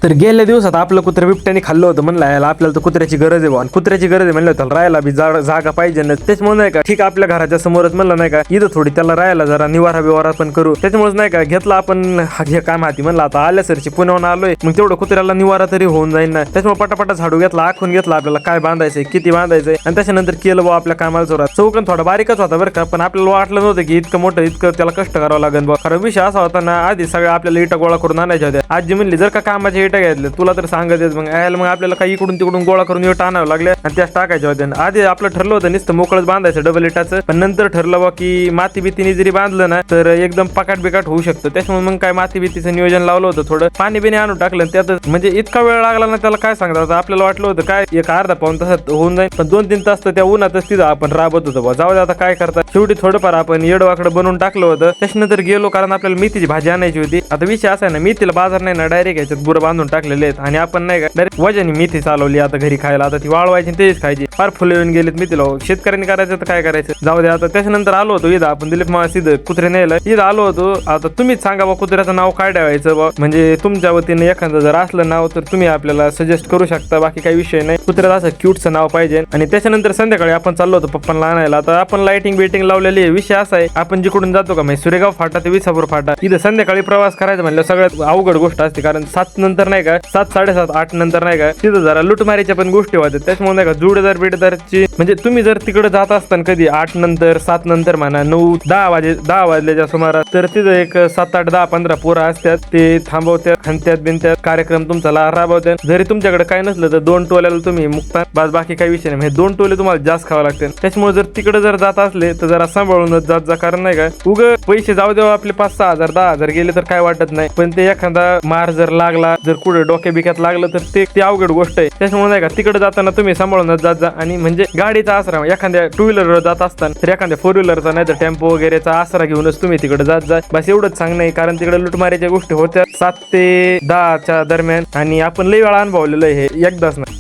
तर गेल्या दिवसात आपलं कुत्रा बिबट्याने खाल्लं होतं. म्हणलं याला आपल्याला तर कुत्र्याची गरज आहे आणि कुत्र्याची गरज आहे म्हणलं त्याला राहायला बी जागा पाहिजे ना. त्याच्यामुळे नाही का ठीक आपल्या घराच्या समोरच म्हणलं नाही का इथं थोडी त्याला राहायला जरा निवारा बिवारा पण करू. त्याच्यामुळेच नाही का घेतला आपण हे काम हाती. म्हणलं आता आल्या सरची पुण्याहून आलोय मग तेवढं कुत्र्याला निवारा तरी होऊन जाईल ना. त्याच्यामुळे पटापटा झाडू घेतला, आखून घेतला आपल्याला काय बांधायचंय किती बांधायचंय आणि त्याच्यानंतर केलं बा आपल्या कामाला जोरात. चौकन थोडा बारीकच होता बरं का, पण आपल्याला वाटलं नव्हतं की इतकं मोठं इतकं त्याला कष्ट करावं लागेल बा. खरं विषय असा होता ना, आधी सगळ्या आपल्याला इटा गोळा करून आणायच्या होत्या. आजी म्हणली जर का कामाच्या इटा घेतल्या तुला तर सांगत येत. मग आपल्याला काही इकडून तिकडून गोळा करून इटा आणावं लागल्या आणि त्याच टाकायच्या होत्या. आधी आपलं ठरलं होतं नुसतं मोकळच बांधायचं डबल इटाचं, पण नंतर ठरलं बा की माती भीतीने जरी बांधलं ना तर एकदम पकाट बिकाट होऊ शकतं. त्याच्यामुळे मग काय माती भीतीचं नियोजन लावलं होतं. थोडं पाणी बिणी आणून टाकलं त्यात म्हणजे इतका वेळ लागला ना त्याला काय सांगतात. आपल्याला वाटलं होतं काय एक अर्धा पाऊण तासात होऊन जाईल, पण 2-3 तास तर त्या उन्हातच तिथं आपण राबत होतो बा. जाऊ दे आता काय करतात. शेवटी थोडंफार आपण येडवाकडं बनवून टाकलं होतं. त्याच्यानंतर गेलो कारण आपल्याला मेथीची भाजी आणायची होती. आता विषय असा आहे ना, मेथीला बाजार नाही ना, डायरेक्ट याच्यात बुरं बांधून टाकलेले आहेत आणि आपण नाही का डायरेक्ट वजनी मेथी चालवली आता घरी खायला. आता ती वाळवायची तेच खायची. फार फुलं येऊन गेलेत मेथीला. शेतकऱ्यांनी करायचं तर काय करायचं, जाऊ दे आता. त्याच्यानंतर आलो होतो इथं आपण दिलीप मामा सिद्ध कुत्रे न्यायला इथं आलो होतो. आता तुम्हीच सांगा बा कुत्र्याचं नाव काय ठेवायचं बा. म्हणजे तुमच्या वतीने एखादं जर असलं नाव तर तुम्ही आपल्याला सजेस्ट करू शकता. बाकी काही विषय नाही. कुत्र्याचं असं क्यूटचं नाव पाहिजे. आणि त्याच्यानंतर संध्याकाळी आपण चाललो होतो पप्पांना आणायला. आता आपण लाइटिंग बिटिंग लावलेली आहे. विषय असा आहे आपण जिकडून जातो का म्हणजे सुरेगाव फाटा ते विसापूर फाटा इथं संध्याकाळी प्रवास करायचा म्हणलं सगळ्यात अवघड गोष्ट असते. कारण 7 नंतर नाही का 7, 7:30, 8 नंतर नाही का तिथं जरा लुटमारीच्या पण गोष्टी होतात. त्याच्यामुळे नाही का जोडीदार बिडदारची म्हणजे तुम्ही जर तिकडे जात असताना कधी 8 नंतर 7 नंतर म्हणा 9, 10 वाजल्याच्या सुमारास तर तिथं एक 7, 8, 10, 15 पोरं असतात. ते थांबवत्यात, खांत्यात बिनत्यात, कार्यक्रम तुमचा राबवतात. जरी तुमच्याकडे काय नसलं तर 2 टोल्याला तुम्ही मुक्ता बस, बाकी काही विषय नाही. म्हणजे 2 टोले तुम्हाला जास्त खावं लागते. त्याच्यामुळे जर तिकडे जर जात असले तर जरा सांभाळूनच जात जा. कारण नाही का उग पैसे जाऊ देवा आपले 5-6 हजार 10 हजार गेले तर काय वाटत नाही, पण ते एखादा मार जर लागला जर कुठे डोक्या बिक्यात लागलं तर ते अवघड गोष्ट आहे. त्याच्यामुळे नाही का तिकडे जाताना तुम्ही सांभाळूनच जात जा. आणि म्हणजे गाडीचा आसरा एखाद्या 2 व्हीलरवर जात असताना तर एखाद्या 4 व्हीलरचा नाही तर टेम्पो वगैरेचा आसरा घेऊनच तुम्ही तिकडे जात जा. बस एवढंच सांग नाही. कारण तिकडे लुटमारीच्या गोष्टी होत्या 7 ते 10च्या दरम्यान आणि आपण लई वेळा अनुभवलेलं आहे हे एकदाच ना.